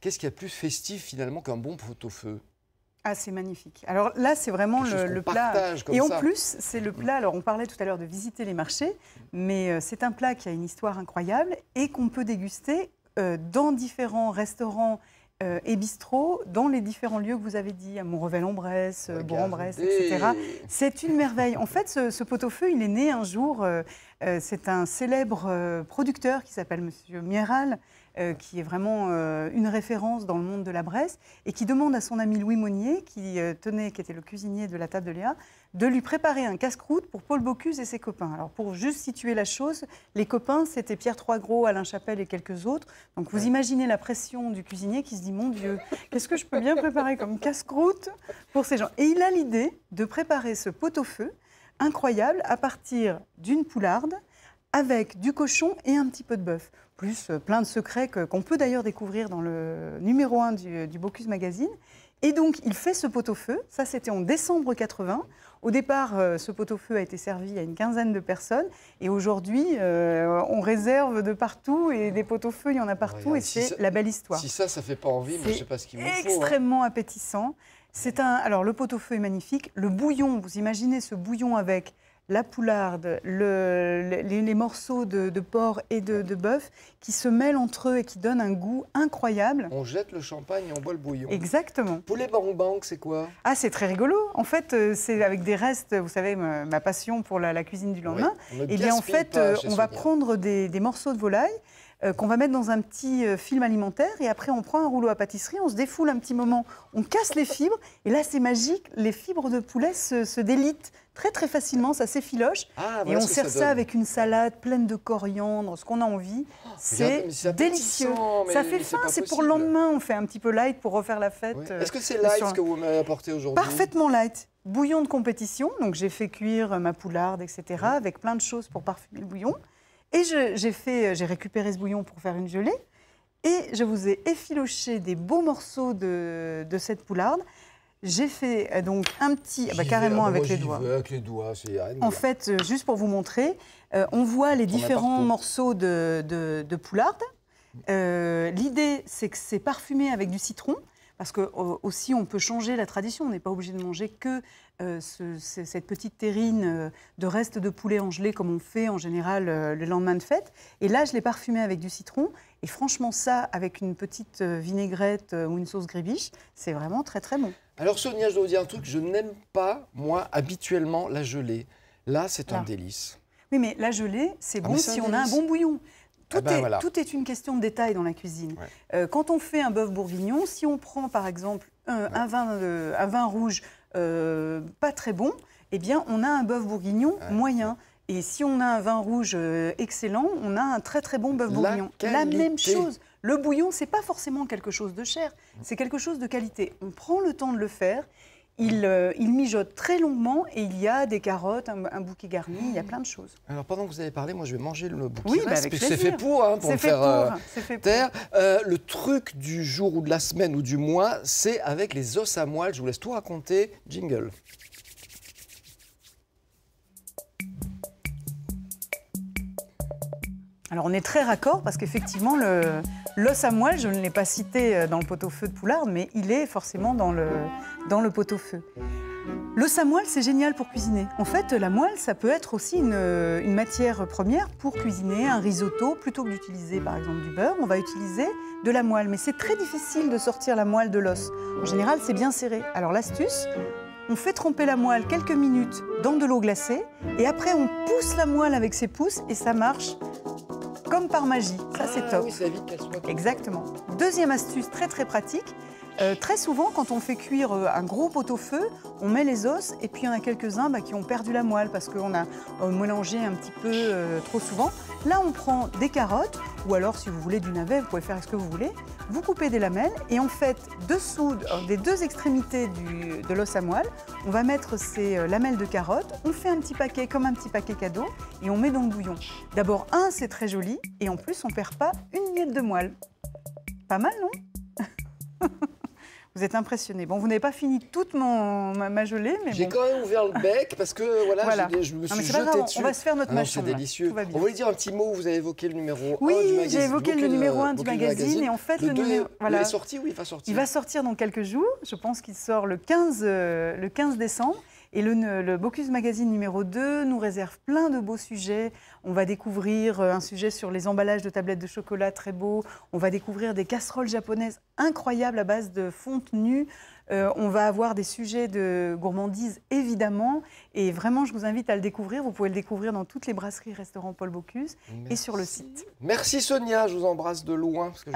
qu'est-ce qu'il y a de plus festif finalement qu'un bon pot-au-feu? Ah, c'est magnifique. Alors là, c'est vraiment le plat. Comme et en ça. plus, c'est le plat. Alors, on parlait tout à l'heure de visiter les marchés, mais c'est un plat qui a une histoire incroyable et qu'on peut déguster dans différents restaurants et bistrots, dans les différents lieux que vous avez dit, à Montrevel-en-Bresse, Bourg-en-Bresse, etc. C'est une merveille. En fait, ce pot-au-feu, il est né un jour. C'est un célèbre producteur qui s'appelle Monsieur Miéral, qui est vraiment une référence dans le monde de la Bresse, et qui demande à son ami Louis Monnier, qui était le cuisinier de la table de Léa, de lui préparer un casse-croûte pour Paul Bocuse et ses copains. Alors pour juste situer la chose, les copains, c'était Pierre Troisgros, Alain Chapelle et quelques autres. Donc vous imaginez la pression du cuisinier qui se dit « Mon Dieu, qu'est-ce que je peux bien préparer comme casse-croûte pour ces gens ?» Et il a l'idée de préparer ce pot-au-feu incroyable à partir d'une poularde, avec du cochon et un petit peu de bœuf. Plus plein de secrets qu'on peut d'ailleurs découvrir dans le numéro 1 du Bocuse Magazine. Et donc, il fait ce pot-au-feu. Ça, c'était en décembre 80. Au départ, ce pot-au-feu a été servi à une quinzaine de personnes. Et aujourd'hui, on réserve de partout. Et des pot-au-feu, il y en a partout. Regarde, et c'est la belle histoire. Si ça fait pas envie, moi, je ne sais pas ce qu'il me faut. C'est extrêmement appétissant. Alors, le pot-au-feu est magnifique. Le bouillon, vous imaginez ce bouillon avec la poularde, les morceaux de porc et de bœuf qui se mêlent entre eux et qui donnent un goût incroyable. On jette le champagne et on boit le bouillon. Exactement. Poulet bang-bang, c'est quoi? Ah, c'est très rigolo. En fait, c'est avec des restes, vous savez, ma passion pour la cuisine du lendemain. Oui, et bien, en fait, on va prendre des morceaux de volaille qu'on va mettre dans un petit film alimentaire et après on prend un rouleau à pâtisserie, on se défoule un petit moment, on casse les fibres et là c'est magique, les fibres de poulet se délitent très très facilement, ça s'effiloche et on sert ça avec une salade pleine de coriandre, ce qu'on a envie, c'est délicieux. Ça fait faim, c'est pour le lendemain, on fait un petit peu light pour refaire la fête. Oui. Est-ce que c'est light ce que vous m'avez apporté aujourd'hui? Parfaitement light. Bouillon de compétition, donc j'ai fait cuire ma poularde, etc. avec plein de choses pour parfumer le bouillon. Et j'ai récupéré ce bouillon pour faire une gelée. Et je vous ai effiloché des beaux morceaux de cette poularde. J'ai fait donc un petit, carrément avec les doigts. Avec les doigts, c'est en fait, juste pour vous montrer, on voit les différents morceaux de poularde. L'idée, c'est que c'est parfumé avec du citron. Parce que aussi, on peut changer la tradition. On n'est pas obligé de manger que cette petite terrine de restes de poulet en gelée, comme on fait en général le lendemain de fête. Et là, je l'ai parfumé avec du citron. Et franchement, ça, avec une petite vinaigrette ou une sauce grébiche, c'est vraiment très, très bon. Alors, Sonia, je dois vous dire un truc. Je n'aime pas, moi, habituellement, la gelée. Là, c'est un délice. Oui, mais la gelée, c'est bon si on a un bon bouillon. Tout est une question de détail dans la cuisine. Ouais. Quand on fait un bœuf bourguignon, si on prend par exemple un vin rouge pas très bon, eh bien on a un bœuf bourguignon moyen. Et si on a un vin rouge excellent, on a un très très bon bœuf bourguignon. La même chose. Le bouillon, c'est pas forcément quelque chose de cher, c'est quelque chose de qualité. On prend le temps de le faire. Il mijote très longuement et il y a des carottes, un bouquet garni, il y a plein de choses. Alors pendant que vous avez parlé, moi je vais manger le bouquet. Oui, parce que c'est fait pour me faire taire. Pour. Le truc du jour ou de la semaine ou du mois, c'est avec les os à moelle. Je vous laisse tout raconter. Jingle. Alors on est très raccord parce qu'effectivement l'os à moelle, je ne l'ai pas cité dans le pot-au-feu de poularde, mais il est forcément dans le pot-au-feu. L'os à moelle, c'est génial pour cuisiner. En fait, la moelle, ça peut être aussi une matière première pour cuisiner un risotto. Plutôt que d'utiliser par exemple du beurre, on va utiliser de la moelle. Mais c'est très difficile de sortir la moelle de l'os. En général, c'est bien serré. Alors l'astuce, on fait tremper la moelle quelques minutes dans de l'eau glacée et après on pousse la moelle avec ses pouces et ça marche comme par magie. Ça, c'est top. Oui, ça évite qu'elle soit... Exactement. Deuxième astuce très très pratique. Très souvent, quand on fait cuire un gros pot-au-feu, on met les os et puis il y en a quelques-uns qui ont perdu la moelle parce qu'on a mélangé un petit peu trop souvent. Là, on prend des carottes ou alors, si vous voulez du navet, vous pouvez faire ce que vous voulez. Vous coupez des lamelles et en fait, dessous des deux extrémités de l'os à moelle, on va mettre ces lamelles de carottes. On fait un petit paquet comme un petit paquet cadeau et on met dans le bouillon. D'abord, c'est très joli et en plus, on ne perd pas une miette de moelle. Pas mal, non ? Vous êtes impressionné. Bon, vous n'avez pas fini toute ma gelée, mais J'ai bon. quand même ouvert le bec parce que voilà, Voilà. je me Non, mais suis c'est pas jeté grave, dessus. on va se faire notre Ah non, mâchon, c'est là. délicieux. Tout va bien. On voulait dire un petit mot, vous avez évoqué le numéro 1 du Oui, magazine. j'ai évoqué le numéro 1 du Bocuse magazine. Et en fait, le numéro. Il Voilà. est sorti ou il va sortir? Il va sortir dans quelques jours. Je pense qu'il sort le 15 décembre. Et le Bocuse Magazine numéro 2 nous réserve plein de beaux sujets. On va découvrir un sujet sur les emballages de tablettes de chocolat très beau. On va découvrir des casseroles japonaises incroyables à base de fonte nue. On va avoir des sujets de gourmandise, évidemment. Et vraiment, je vous invite à le découvrir. Vous pouvez le découvrir dans toutes les brasseries et restaurants Paul Bocuse et sur le site. Merci Sonia, je vous embrasse de loin. Parce que